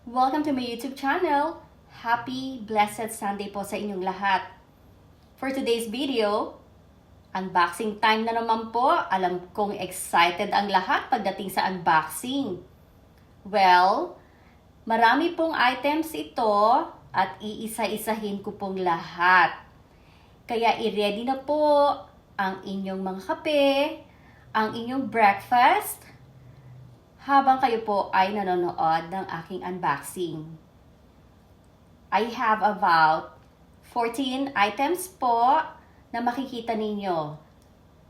Welcome to my YouTube channel. Happy Blessed Sunday po sa inyong lahat. For today's video, unboxing time na naman po. Alam kong excited ang lahat pagdating sa unboxing. Well, marami pong items ito at iisa-isahin ko pong lahat. Kaya i-ready na po ang inyong mga kape, ang inyong breakfast, habang kayo po ay nanonood ng aking unboxing. I have about 14 items po na makikita ninyo.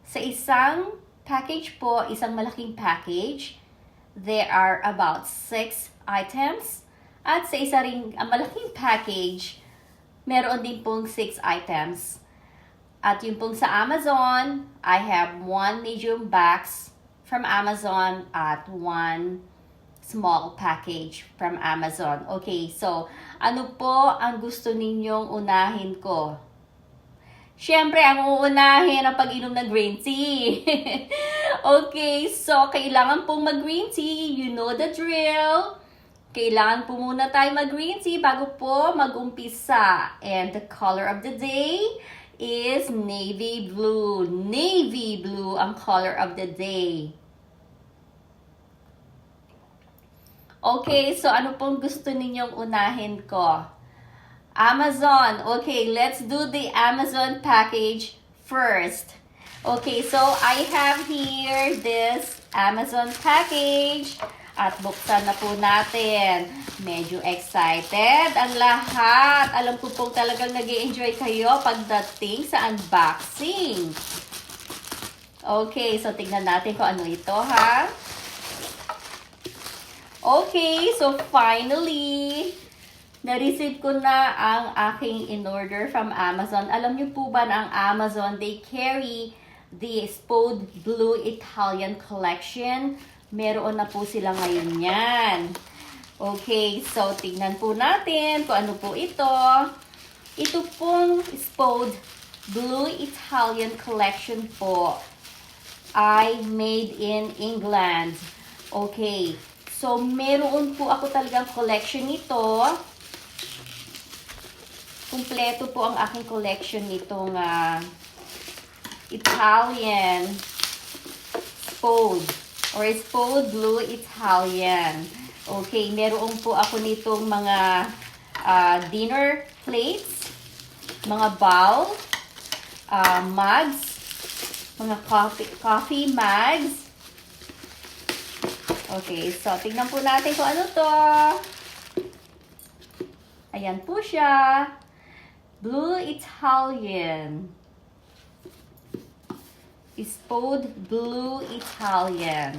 Sa isang package po, isang malaking package, there are about 6 items. At sa isa ring malaking package, meron din pong 6 items. At yung pong sa Amazon, I have 1 medium box from Amazon at 1 small package from Amazon. Okay, so ano po ang gusto ninyong unahin ko? Siyempre, ang uunahin ang pag-inom ng green tea. Okay, so kailangan pong mag-green tea. You know the drill. Kailangan po muna tayo mag-green tea bago po mag-umpisa. And the color of the day is navy blue. Navy blue ang color of the day. Okay, so ano pong gusto ninyong unahin ko? Amazon. Okay, let's do the Amazon package first. Okay, so I have here this Amazon package. At buksan na po natin. Medyo excited ang lahat. Alam ko pong talagang nag-i-enjoy kayo pagdating sa unboxing. Okay, so tignan natin kung ano ito, ha? Okay, so finally, na-receive ko na ang aking in-order from Amazon. Alam niyo po ba na ang Amazon, they carry the Spode Blue Italian Collection. Meron na po sila ngayon yan. Okay, so tingnan po natin kung ano po ito. Ito pong Spode Blue Italian Collection po ay made in England. Okay, so meron po ako talagang collection nito. Kumpleto po ang aking collection nitong Italian Spode or Spode Blue Italian. Okay, meron po ako nitong mga dinner plates, mga bowl, mugs, mga coffee mugs. Okay, so tingnan po natin kung ano to. Ayan po siya. Blue Italian. Spode Blue Italian.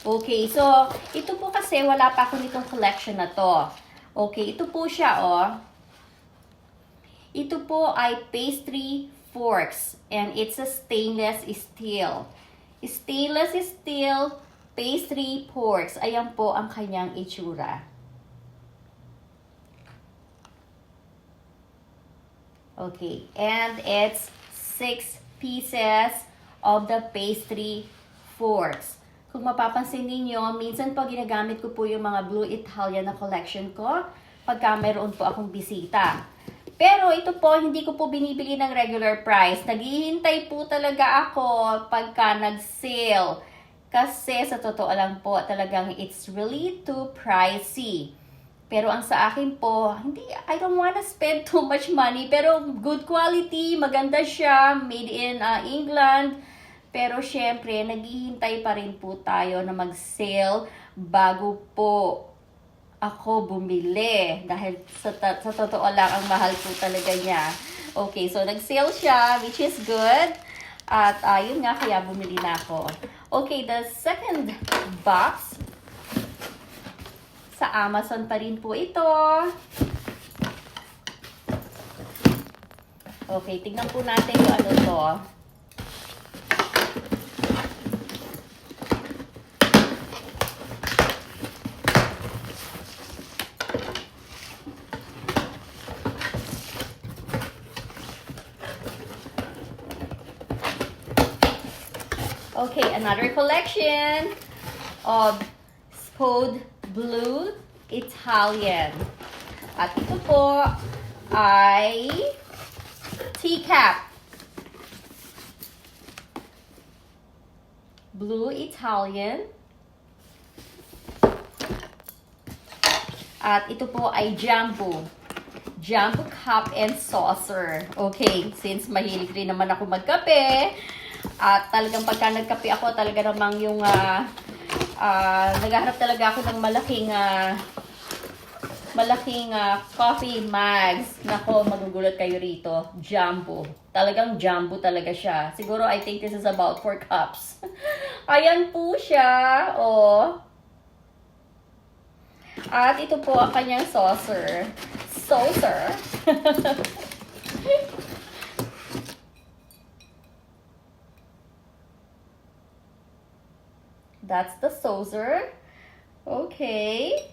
Okay, so ito po kasi wala pa ako nitong collection na to. Okay, ito po siya, oh. Ito po ay pastry forks and it's a stainless steel. Stainless steel pastry forks. Ayan po ang kanyang itsura. Okay, and it's 6 pieces of the pastry forks. Kung mapapansin niyo, minsan po ginagamit ko po yung mga Blue Italian na collection ko pagka meron po akong bisita. Pero ito po, hindi ko po binibili ng regular price. Naghihintay po talaga ako pagka nag-sale. Kasi sa totoo lang po, talagang it's really too pricey. Pero ang sa akin po, I don't wanna spend too much money. Pero good quality, maganda siya, made in England. Pero syempre, naghihintay pa rin po tayo na mag-sale bago po ako bumili. Dahil sa totoo lang, ang mahal po talaga niya. Okay, so nag-sale siya, which is good. At yun nga, kaya bumili na ako. Okay, the second box, sa Amazon pa rin po ito. Okay, tignan po natin kung ano to. Okay, another collection of code Blue Italian. At ito po ay teacup. Blue Italian. At ito po ay Jumbo. Jumbo cup and saucer. Okay, since mahilig rin naman ako magkape, at talagang pagka nagkape ako, talaga namang yung naghahanap talaga ako ng malaking coffee mugs. Nako, magugulat kayo rito. Jumbo. Talagang jumbo talaga siya. Siguro, I think this is about 4 cups. Ayan po siya. Oh. At ito po ang kanyang saucer. That's the saucer. Okay.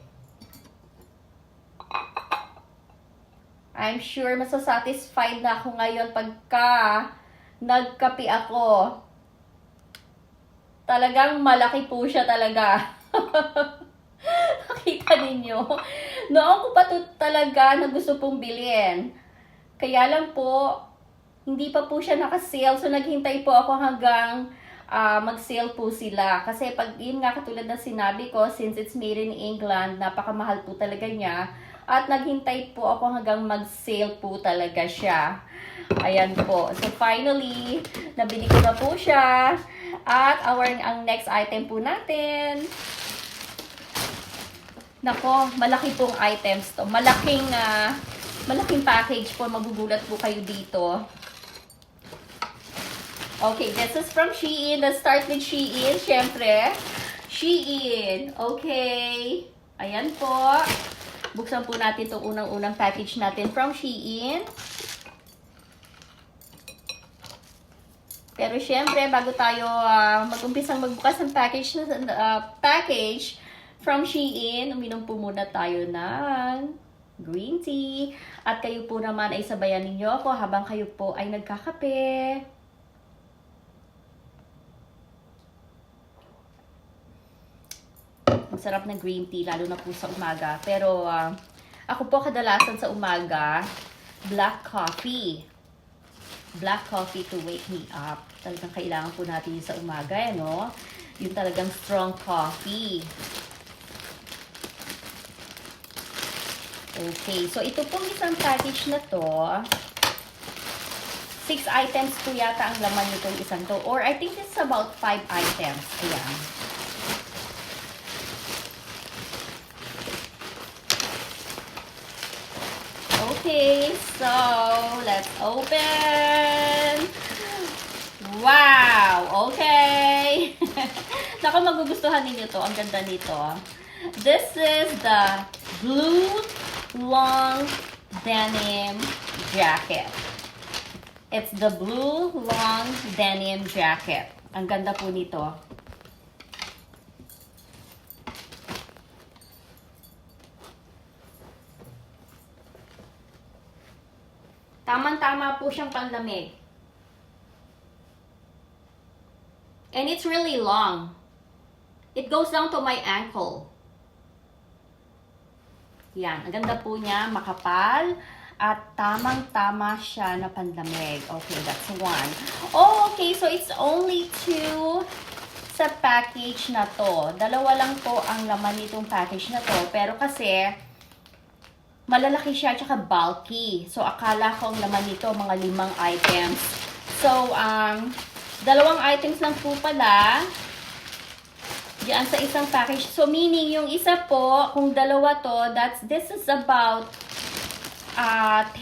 I'm sure masasatisfied na ako ngayon pagka nagkape ako. Talagang malaki po siya talaga. Nakita ninyo? Noon ko pa to talaga na gusto pong bilhin. Kaya lang po, hindi pa po siya naka-sale. So, naghintay po ako hanggang mag-sale po sila. Kasi pag yun nga katulad na sinabi ko, since it's made in England, napakamahal po talaga niya. At naghintay po ako hanggang mag-sale po talaga siya. Ayan po. So, finally, nabili ko na po siya. At ang next item po natin. Nako, malaki pong items to. Malaking package po. Magugulat po kayo dito. Okay, this is from Shein. Let's start with Shein, syempre. Shein. Okay. Ayan po. Buksan po natin itong unang-unang package natin from Shein. Pero syempre, bago tayo mag-umpisang magbukas ng package from Shein, uminom po muna tayo ng green tea. At kayo po naman ay sabayan ninyo ako habang kayo po ay nagkakape. Masarap na green tea, lalo na po sa umaga. Pero ako po kadalasan sa umaga, black coffee. Black coffee to wake me up. Talagang kailangan po natin yun sa umaga, no? Yung talagang strong coffee. Okay, so ito pong isang package na to, 6 items po yata ang laman nitong isang to. Or I think this is about 5 items. Ayan. Okay, so let's open. Wow! Okay! Naku, magugustuhan ninyo to. Ang ganda nito. This is the Blue Long Denim Jacket. It's the Blue Long Denim Jacket. Ang ganda po nito. Tamang-tama po siyang panlamig. And it's really long. It goes down to my ankle. Yan. Ang ganda po niya. Makapal. At tamang-tama siya na panlamig. Okay, that's one. Oh, okay. So, it's only 2 sa package na to. Dalawa lang po ang laman nitong package na to. Pero kasi, malalaki siya at saka bulky. So, akala ko ang laman nito, mga 5 items. So, 2 items lang po pala diyan sa isang package. So, meaning, yung isa po, kung dalawa to, this is about 10.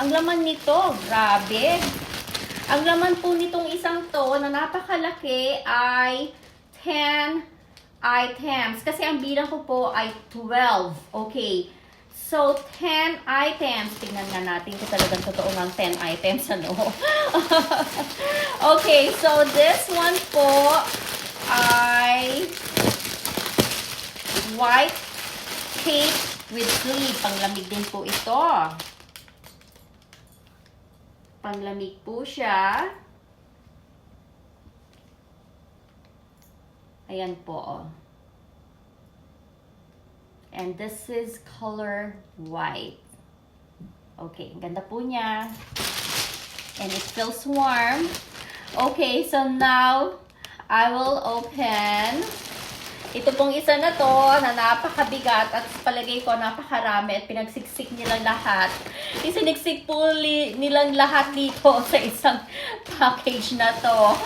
Ang laman nito, grabe. Ang laman po nitong isang to, na napakalaki, ay 10 items. Kasi ang bilang ko po ay 12. Okay. So, 10 items. Tingnan nga natin kung talagang totoo ng 10 items, ano. Okay, so this one po ay white cake with sleeve. Panglamig din po ito. Panglamig po siya. Ayan po, oh. And this is color white. Okay, ganda po niya. And it feels warm. Okay, so now, I will open ito pong isa na to na napakabigat at palagay ko napakarami at pinagsiksik nilang lahat. Isiniksik po nilang lahat dito sa isang package na to.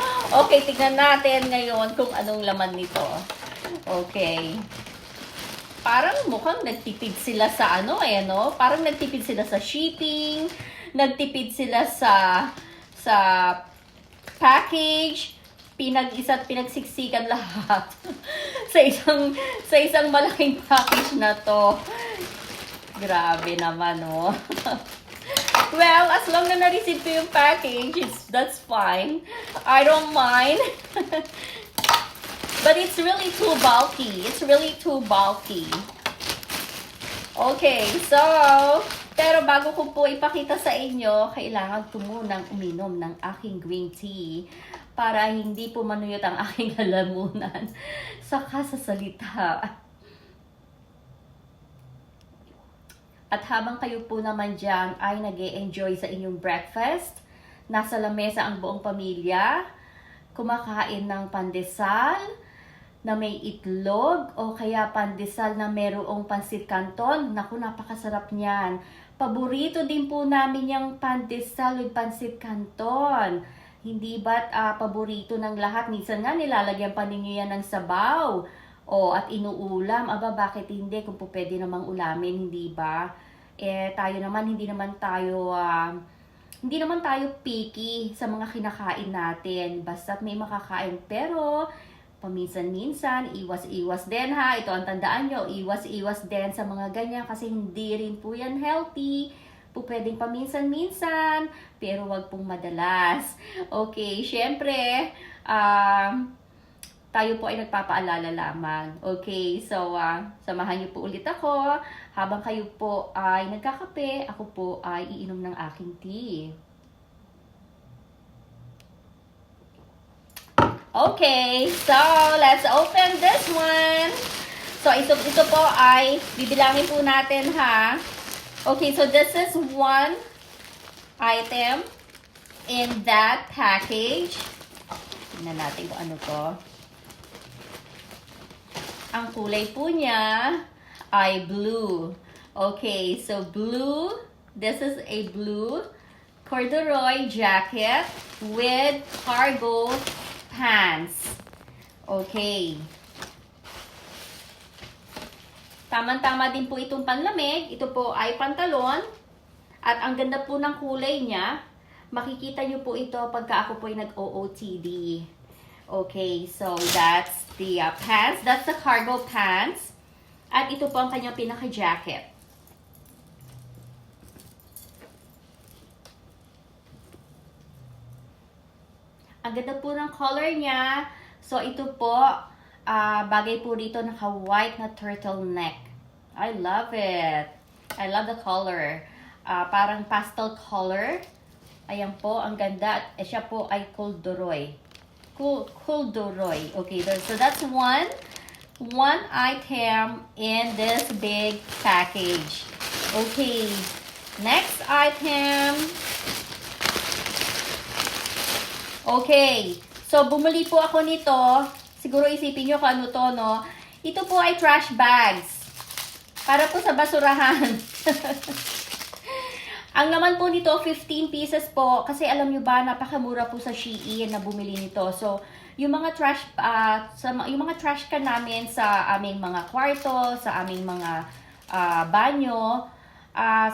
Okay, tignan natin ngayon kung anong laman nito. Okay. Parang mukhang nagtipid sila sa ano no? Parang nagtipid sila sa shipping, nagtipid sila sa package, pinag-isa't pinagsiksikan lahat sa isang malaking package na to. Grabe naman, oh. Well, as long na na-receive ko yung package, that's fine. I don't mind. But it's really too bulky. It's really too bulky. Okay, so, pero bago ko po ipakita sa inyo, kailangan ko munang uminom ng aking green tea para hindi po manuyot ang aking lalamunan sa kasasalita. At habang kayo po naman dyan ay nag-e-enjoy sa inyong breakfast, nasa lamesa ang buong pamilya, kumakain ng pandesal na may itlog o kaya pandesal na merong pansit canton. Naku, napakasarap niyan. Paborito din po namin yung pandesal with pansit canton. Hindi ba't paborito ng lahat? Minsan nga nilalagyan pa ninyo yan ng sabaw. O at inuulam. Aba, bakit hindi? Kung po pwede namang ulamin, hindi ba? Eh, tayo naman, hindi naman tayo picky sa mga kinakain natin. Basta may makakain. Pero, paminsan-minsan, iwas-iwas din ha. Ito ang tandaan nyo, iwas-iwas din sa mga ganyan kasi hindi rin po yan healthy. Po pwedeng paminsan-minsan, pero wag pong madalas. Okay, syempre, tayo po ay nagpapaalala lamang. Okay, so samahan niyo po ulit ako. Habang kayo po ay nagkakape, ako po ay iinom ng aking tea. Okay, so let's open this one. So ito po ay bibilangin po natin ha. Okay, so this is one item in that package. Tingnan natin kung ano to. Ang kulay po niya ay blue. Okay, so blue. This is a blue corduroy jacket with cargo pants. Okay. Tama-tama din po itong panlamig. Ito po ay pantalon. At ang ganda po ng kulay niya. Makikita nyo po ito pagka ako po ay nag-OOTD. Okay, so that's the pants. That's the cargo pants. At ito po ang kanyang pinaka-jacket. Ang ganda po ng color niya. So ito po, bagay po dito naka-white na turtleneck. I love it. I love the color. Parang pastel color. Ayan po, ang ganda. At siya po ay corduroy. Corduroy. Okay, so that's one item in this big package. Okay, next item. Okay, so bumili po ako nito. Siguro isipin nyo kung ano to, no? Ito po ay trash bags. Para po sa basurahan. Ang laman po nito, 15 pieces po. Kasi alam nyo ba, napakamura po sa Shein na bumili nito. So, yung mga trash, yung mga trash can namin sa aming mga kwarto, sa aming mga banyo,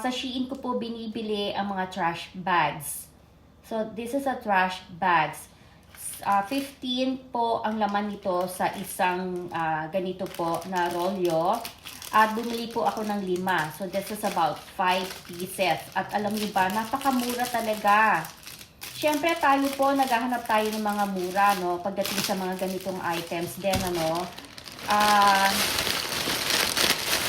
sa Shein ko po binibili ang mga trash bags. So, this is a trash bags. 15 po ang laman nito sa isang ganito po na rolyo. At bumili po ako ng 5. So, this is about 5 pieces. At alam niyo ba, napakamura talaga. Siyempre, tayo po, naghahanap tayo ng mga mura, no? Pagdating sa mga ganitong items din, ano?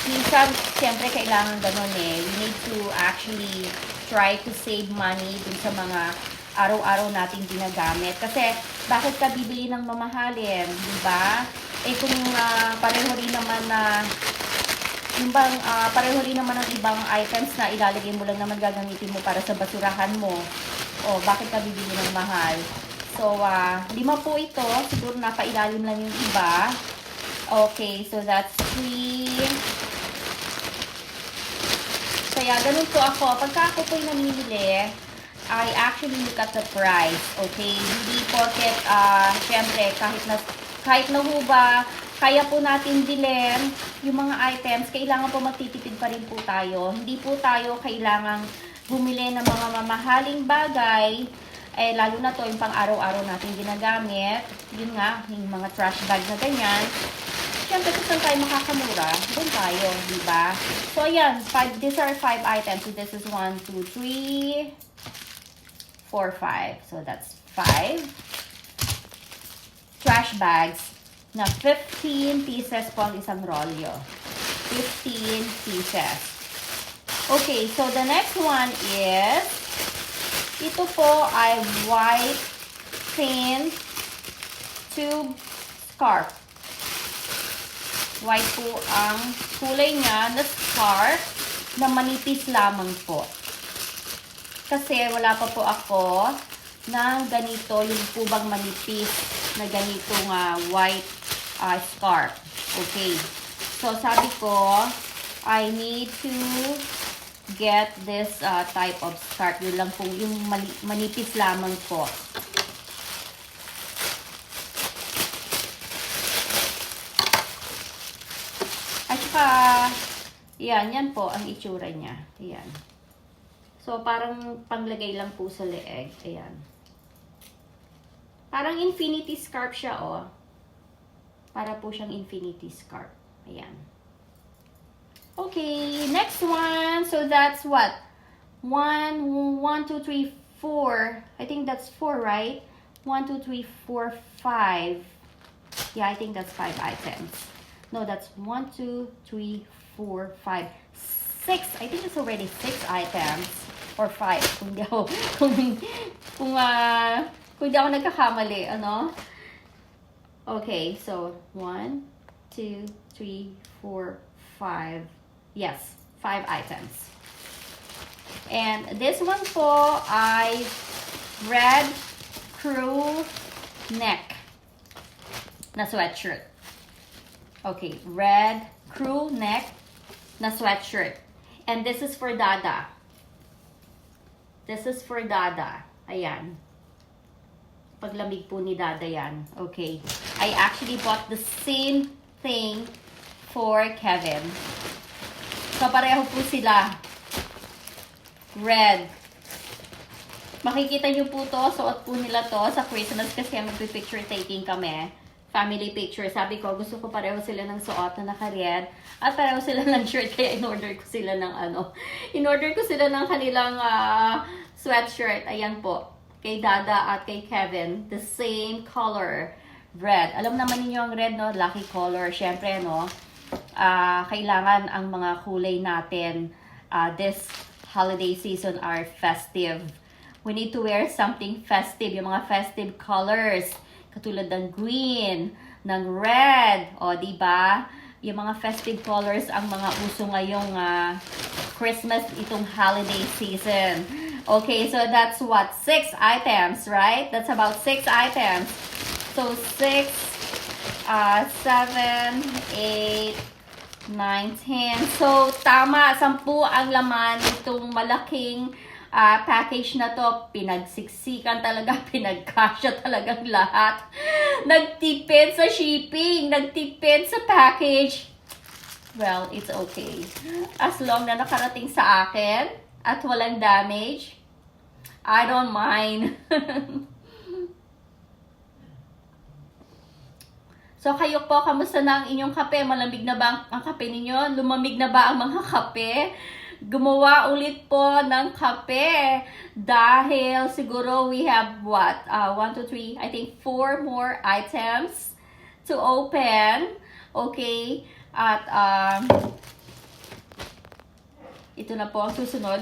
Minsan, siyempre, kailangan ganun eh. We need to actually try to save money dun sa mga araw-araw nating ginagamit. Kasi, bakit ka bibili ng mamahalin, di ba? Eh, kung pareho rin naman na Yung bang pareho rin naman ang ibang items na ilalagay mo lang naman gagamitin mo para sa basurahan mo. O, bakit ka bibili ng mahal? So, 5 po ito. Siguro napailalim lang yung iba. Okay, so that's 3. Kaya ganun po ako. Pagka ako po'y namimili, I actually look at the price. Okay? Hindi porket, syempre, kahit na ho ba, kaya po natin bilhin yung mga items, kailangan po magtitipid pa rin po tayo. Hindi po tayo kailangang bumili ng mga mamahaling bagay, lalo na to yung pang araw-araw natin ginagamit. Yun nga, yung mga trash bag na ganyan. Siyempre, kung saan tayo makakamura, doon tayo, di ba? So, ayan, these are 5 items. So, this is 1, 2, 3, 4, 5. So, that's 5 trash bags na 15 pieces po ang isang rolyo. 15 pieces. Okay, so the next one is, ito po ay white thin tube scarf. White po ang kulay niya na scarf na manipis lamang po. Kasi wala pa po ako ng ganito, yung po bang manipis na ganitong white scarf. Okay. So, sabi ko, I need to get this type of scarf. Yun lang po, yung manipis lamang po. At saka, yan po ang itsura niya. Ayan. So, parang panglagay lang po sa leeg. Ayan. Parang infinity scarf siya, oh. Para po siyang infinity scarf. Ayan. Okay, next one. So, that's what? 1, 2, 3, 4. I think that's 4, right? 1, 2, 3, 4, 5. Yeah, I think that's 5 items. No, that's 1, 2, 3, 4, 5, 6. I think it's already 6 items. Or 5. Kung hindi ako, kung hindi ako nagkakamali, ano? Okay, so 1, 2, 3, 4, 5. Yes, 5 items. And this one po ay red crew neck na sweatshirt. Okay, red crew neck na sweatshirt. And this is for Dada. This is for Dada. Ayan. Paglamig po ni Dada yan. Okay. I actually bought the same thing for Kevin. So, pareho po sila. Red. Makikita nyo po to. Suot po nila to sa Christmas kasi magpipicture taking kami. Family picture. Sabi ko, gusto ko pareho sila ng suot na naka-red. At pareho sila ng shirt. Kaya in-order ko sila ng in-order ko sila ng kanilang sweatshirt. Ayan po. Kay Dada at kay Kevin. The same color. Red. Alam naman ninyo ang red, no? Lucky color. Siyempre, no? Kailangan ang mga kulay natin this holiday season are festive. We need to wear something festive. Yung mga festive colors. Katulad ng green, ng red. O, diba? Yung mga festive colors ang mga uso ngayong Christmas itong holiday season. Okay, so that's what? 6 items, right? That's about 6 items. So, 6, 7, 8, 9, 10. So, tama. 10 ang laman itong malaking package na to. Pinagsiksikan talaga. Pinagkasya talagang lahat. Nagtipid sa shipping. Nagtipid sa package. Well, it's okay. As long na nakarating sa akin at walang damage, I don't mind. So, kayo po, kamusta na ang inyong kape? Malamig na ba ang kape ninyo? Lumamig na ba ang mga kape? Gumawa ulit po ng kape. Dahil siguro we have what? 1, 2, 3, I think 4 more items to open. Okay? At, ito na po ang susunod.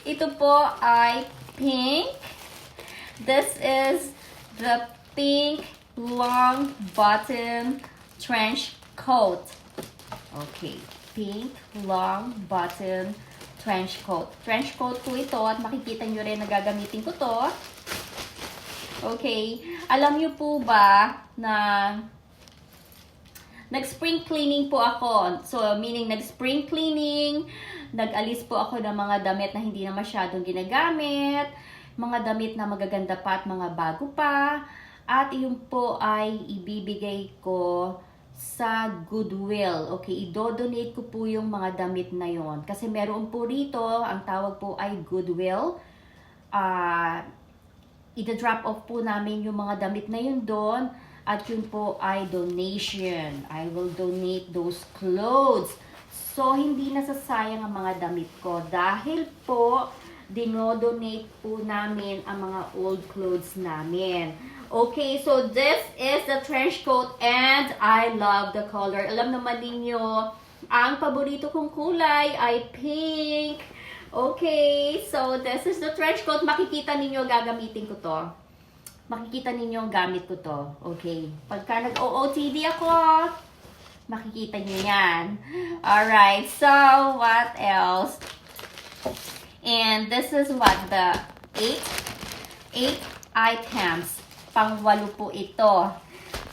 Ito po ay pink. This is the pink long bottom trench coat. Okay, pink long button trench coat. Trench coat po ito at makikita nyo rin na gagamitin ko to. Okay, alam nyo po ba na nag-spring cleaning po ako. So, meaning nag-spring cleaning, nag-alis po ako ng mga damit na hindi na masyadong ginagamit, mga damit na magaganda pa at mga bago pa, at yun po ay ibibigay ko sa Goodwill. Okay, i-donate ko po yung mga damit na yon. Kasi meron po rito, ang tawag po ay Goodwill. I-drop off po namin yung mga damit na yun doon. At yun po ay donation. I will donate those clothes. So, hindi nasasayang ang mga damit ko. Dahil po, dinodonate po namin ang mga old clothes namin. Okay, so this is the trench coat and I love the color. Alam naman ninyo, ang paborito kong kulay ay pink. Okay, so this is the trench coat. Makikita ninyo, gagamitin ko to. Makikita ninyo ang gamit ko to. Okay, pagka nag-OOTD ako, makikita nyo yan. Alright, so what else? And this is what the 8 items. Pang-walo po ito.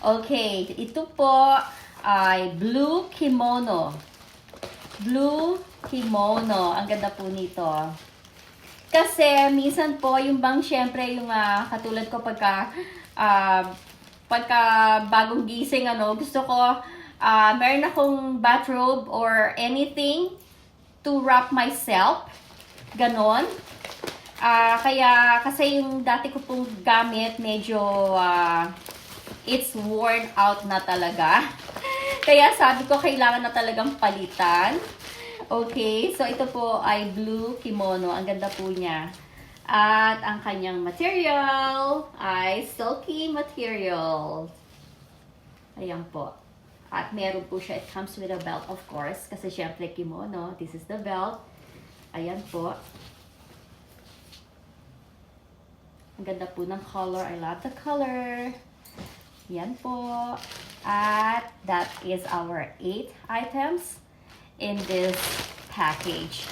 Okay, ito po ay blue kimono. Blue kimono. Ang ganda po nito. Kasi minsan po yung bang syempre yung katulad ko pagka bagong gising gusto ko meron akong bathrobe or anything to wrap myself. Ganon. Kaya, kasi yung dati ko pong gamit, medyo, it's worn out na talaga. Kaya sabi ko, kailangan na talagang palitan. Okay, so ito po ay blue kimono. Ang ganda po niya. At ang kanyang material ay silky material. Ayan po. At meron po siya, it comes with a belt of course. Kasi syempre kimono, this is the belt. Ayan po. Ang ganda po ng color. I love the color. Yan po. At that is our 8 items in this package.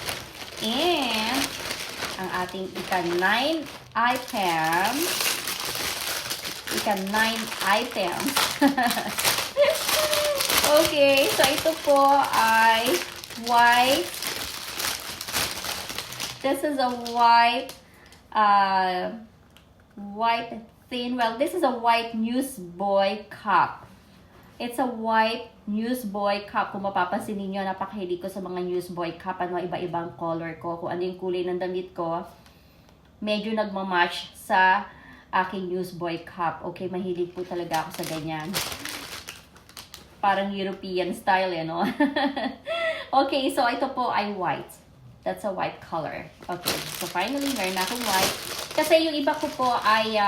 And ang ating ika-9 items. Ika-9 items. Okay. So ito po ay white. This is a white white thin, well, this is a white newsboy cup. It's a white newsboy cup. Kung mapapansin ninyo, napakahilig ko sa mga newsboy cup. Iba-ibang color ko. Kung ano yung kulay ng damit ko, medyo nagmamatch sa aking newsboy cup. Okay, mahilig po talaga ako sa ganyan. Parang European style, no? Okay, so ito po ay white. That's a white color. Okay, so finally, meron na akong white. Kasi yung iba ko po ay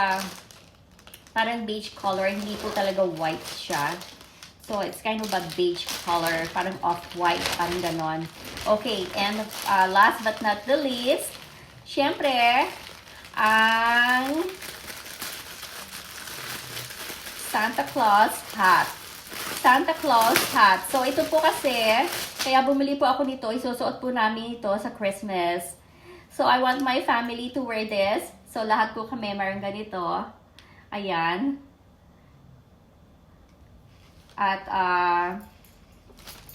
parang beige color. Hindi po talaga white siya. So, it's kind of a beige color. Parang off-white. Parang ganon. Okay, and last but not the least, syempre, ang Santa Claus hat. Santa Claus hat. So, ito po kasi, kaya bumili po ako nito. Isusuot po namin ito sa Christmas. So, I want my family to wear this. So, lahat po kami mayroon ganito. Ayan. At,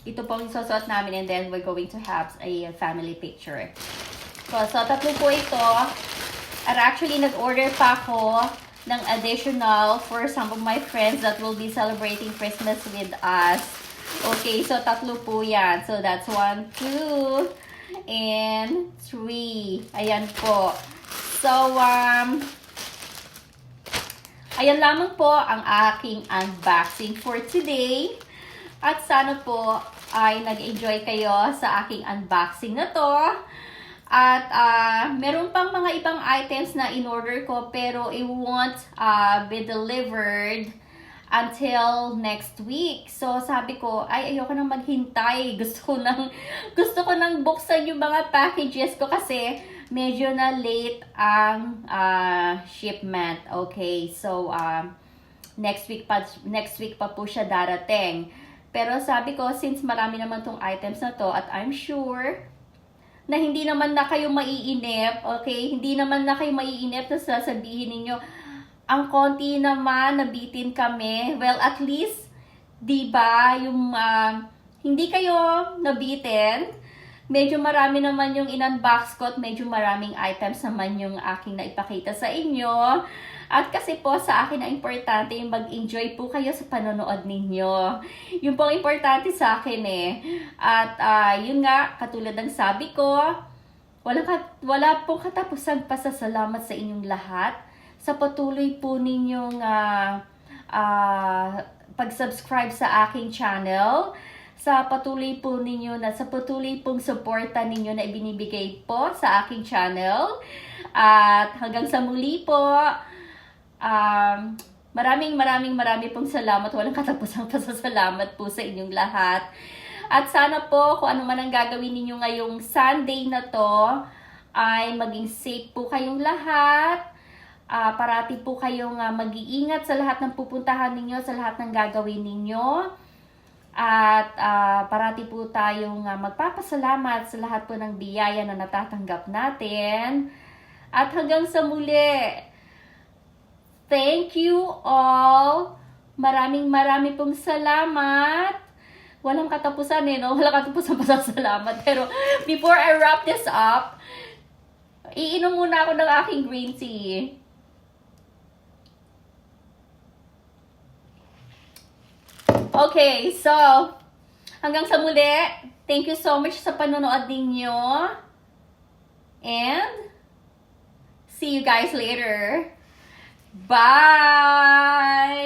ito pong isusuot namin and then we're going to have a family picture. So tatlo po ito. At actually, nag-order pa ako ng additional for some of my friends that will be celebrating Christmas with us. Okay, so tatlo po yan. So, that's 1, 2, and 3. Ayan po. So, ayan lamang po ang aking unboxing for today. At sana po ay nag-enjoy kayo sa aking unboxing na to. At meron pang mga ibang items na in-order ko pero it won't be delivered until next week. So sabi ko, ay ayoko nang maghintay. Gusto ko nang buksan yung mga packages ko kasi medyo na late ang shipment. Okay, so next week pa po siya darating. Pero sabi ko, since marami naman tong items na to at I'm sure na hindi naman na kayo maiinip, okay? Hindi naman na kayo maiinip na sasabihin ninyo, ang konti naman, nabitin kami. Well, at least, di ba, yung hindi kayo nabitin, medyo marami naman yung in-unbox ko at medyo maraming items naman yung aking naipakita sa inyo. At kasi po sa akin ang importante yung mag-enjoy po kayo sa panonood ninyo. Yun po ang importante sa akin eh. At yun nga, katulad ng sabi ko, wala pong katapusang pasasalamat sa inyong lahat sa patuloy po ninyong pag-subscribe sa aking channel, sa patuloy po ninyo sa patuloy pong suporta ninyo na ibinibigay po sa aking channel. At hanggang sa muli po, maraming pong salamat. Walang katapusang pasasalamat po sa inyong lahat. At sana po kung ano man ang gagawin ninyo ngayong Sunday na to, ay maging safe po kayong lahat. Parati po kayong mag-iingat sa lahat ng pupuntahan ninyo, sa lahat ng gagawin ninyo. At parati po tayong magpapasalamat sa lahat po ng biyaya na natatanggap natin. At hanggang sa muli, thank you all. Maraming pong salamat. Walang katapusan no? Walang katapusan pasasalamat. Pero before I wrap this up, iinom muna ako ng aking green tea. Okay, so, hanggang sa muli, thank you so much sa panonood ninyo. And, see you guys later. Bye!